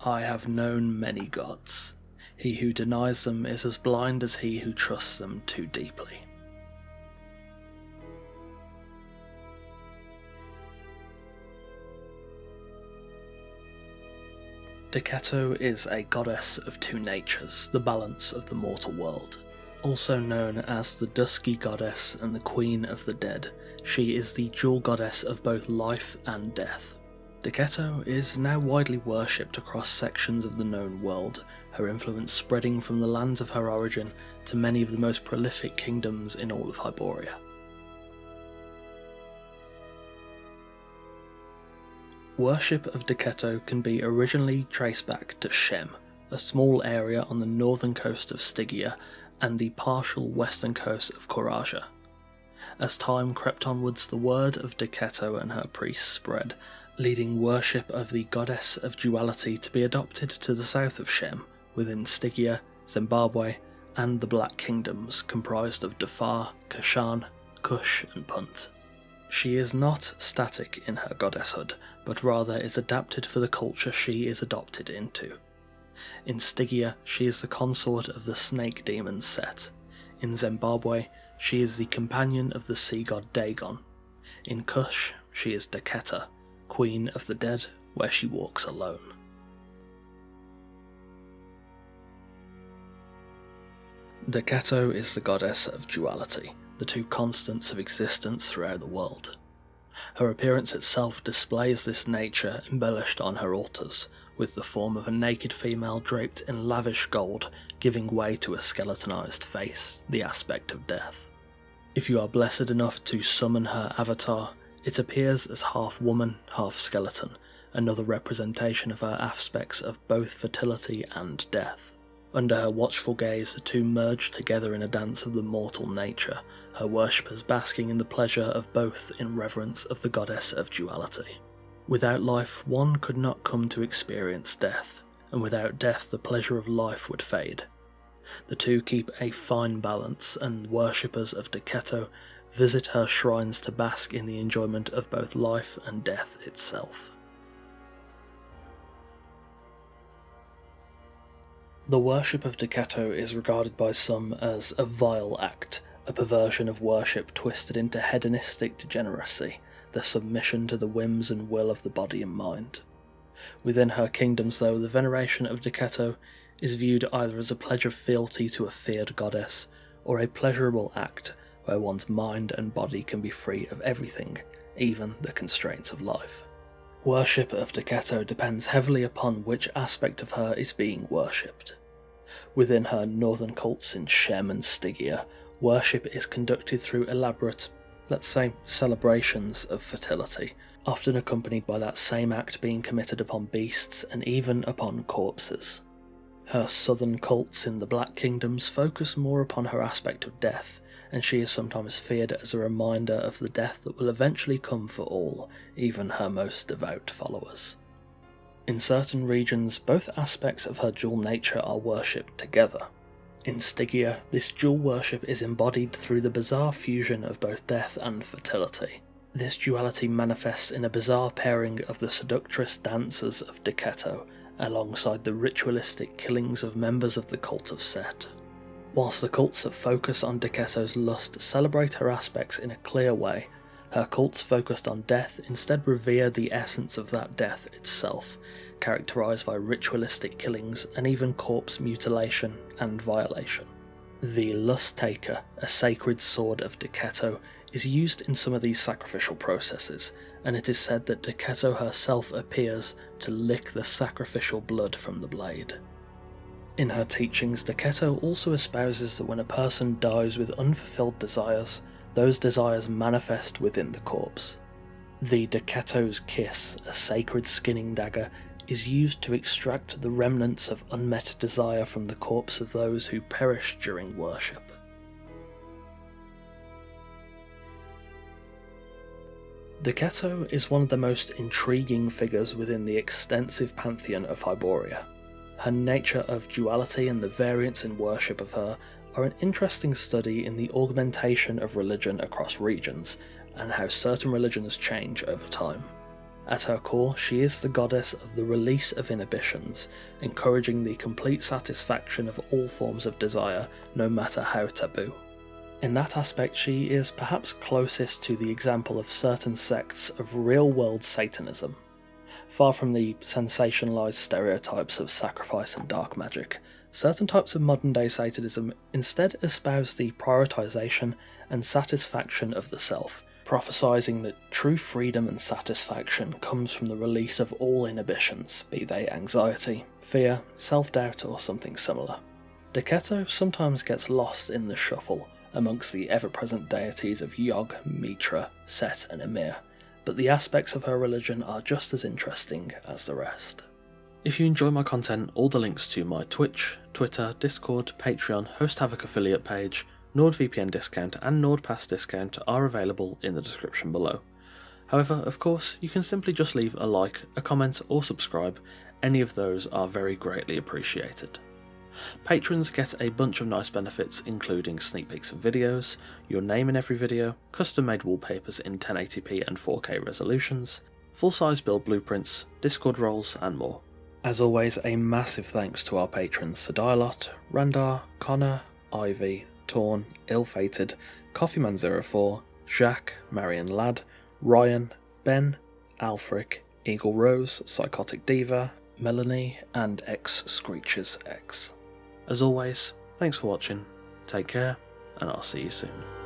I have known many gods. He who denies them is as blind as he who trusts them too deeply. Derketo is a goddess of two natures, the balance of the mortal world. Also known as the Dusky Goddess and the Queen of the Dead, she is the dual goddess of both life and death. Derketo is now widely worshipped across sections of the known world, her influence spreading from the lands of her origin to many of the most prolific kingdoms in all of Hyboria. Worship of Derketo can be originally traced back to Shem, a small area on the northern coast of Stygia and the partial western coast of Coraja. As time crept onwards, the word of Derketo and her priests spread, leading worship of the goddess of duality to be adopted to the south of Shem, within Stygia, Zimbabwe, and the Black Kingdoms comprised of Dhofar, Kashan, Kush and Punt. She is not static in her goddesshood, but rather is adapted for the culture she is adopted into. In Stygia, she is the consort of the snake demon Set. In Zimbabwe, she is the companion of the sea god Dagon. In Kush, she is Derketo, queen of the dead, where she walks alone. Derketo is the goddess of duality, the two constants of existence throughout the world. Her appearance itself displays this nature embellished on her altars, with the form of a naked female draped in lavish gold, giving way to a skeletonized face, the aspect of death. If you are blessed enough to summon her avatar, it appears as half woman, half skeleton, another representation of her aspects of both fertility and death. Under her watchful gaze, the two merge together in a dance of the mortal nature, her worshippers basking in the pleasure of both in reverence of the goddess of duality. Without life, one could not come to experience death, and without death the pleasure of life would fade. The two keep a fine balance, and worshippers of Derketo visit her shrines to bask in the enjoyment of both life and death itself. The worship of Derketo is regarded by some as a vile act, a perversion of worship twisted into hedonistic degeneracy, the submission to the whims and will of the body and mind. Within her kingdoms, though, the veneration of Derketo is viewed either as a pledge of fealty to a feared goddess, or a pleasurable act where one's mind and body can be free of everything, even the constraints of life. Worship of Derketo depends heavily upon which aspect of her is being worshipped. Within her northern cults in Shem and Stygia, worship is conducted through elaborate, let's say, celebrations of fertility, often accompanied by that same act being committed upon beasts and even upon corpses. Her southern cults in the Black Kingdoms focus more upon her aspect of death, and she is sometimes feared as a reminder of the death that will eventually come for all, even her most devout followers. In certain regions, both aspects of her dual nature are worshipped together. In Stygia, this dual worship is embodied through the bizarre fusion of both death and fertility. This duality manifests in a bizarre pairing of the seductress dances of Derketo, alongside the ritualistic killings of members of the cult of Set. Whilst the cults that focus on Derketo's lust celebrate her aspects in a clear way, her cults focused on death instead revere the essence of that death itself, characterised by ritualistic killings and even corpse mutilation and violation. The Lust Taker, a sacred sword of Derketo, is used in some of these sacrificial processes, and it is said that Derketo herself appears to lick the sacrificial blood from the blade. In her teachings, Derketo also espouses that when a person dies with unfulfilled desires, those desires manifest within the corpse. The Derketo's Kiss, a sacred skinning dagger, is used to extract the remnants of unmet desire from the corpse of those who perished during worship. Derketo is one of the most intriguing figures within the extensive pantheon of Hyboria. Her nature of duality and the variance in worship of her are an interesting study in the augmentation of religion across regions, and how certain religions change over time. At her core, she is the goddess of the release of inhibitions, encouraging the complete satisfaction of all forms of desire, no matter how taboo. In that aspect, she is perhaps closest to the example of certain sects of real-world Satanism. Far from the sensationalised stereotypes of sacrifice and dark magic, certain types of modern-day Satanism instead espouse the prioritisation and satisfaction of the self, prophesying that true freedom and satisfaction comes from the release of all inhibitions, be they anxiety, fear, self-doubt or something similar. Derketo sometimes gets lost in the shuffle amongst the ever-present deities of Yog, Mitra, Set and Ymir, but the aspects of her religion are just as interesting as the rest. If you enjoy my content, all the links to my Twitch, Twitter, Discord, Patreon, Host Havoc affiliate page, NordVPN discount and NordPass discount are available in the description below. However, of course, you can simply just leave a like, a comment or subscribe. Any of those are very greatly appreciated. Patrons get a bunch of nice benefits, including sneak peeks of videos, your name in every video, custom made wallpapers in 1080p and 4K resolutions, full-size build blueprints, Discord roles and more. As always, a massive thanks to our patrons Sadialot, Randar, Connor, Ivy, Torn, Ill-Fated, Coffeeman04, Jacques, Marion Ladd, Ryan, Ben, Alfric, Eagle Rose, Psychotic Diva, Melanie, and X Screeches X. As always, thanks for watching, take care, and I'll see you soon.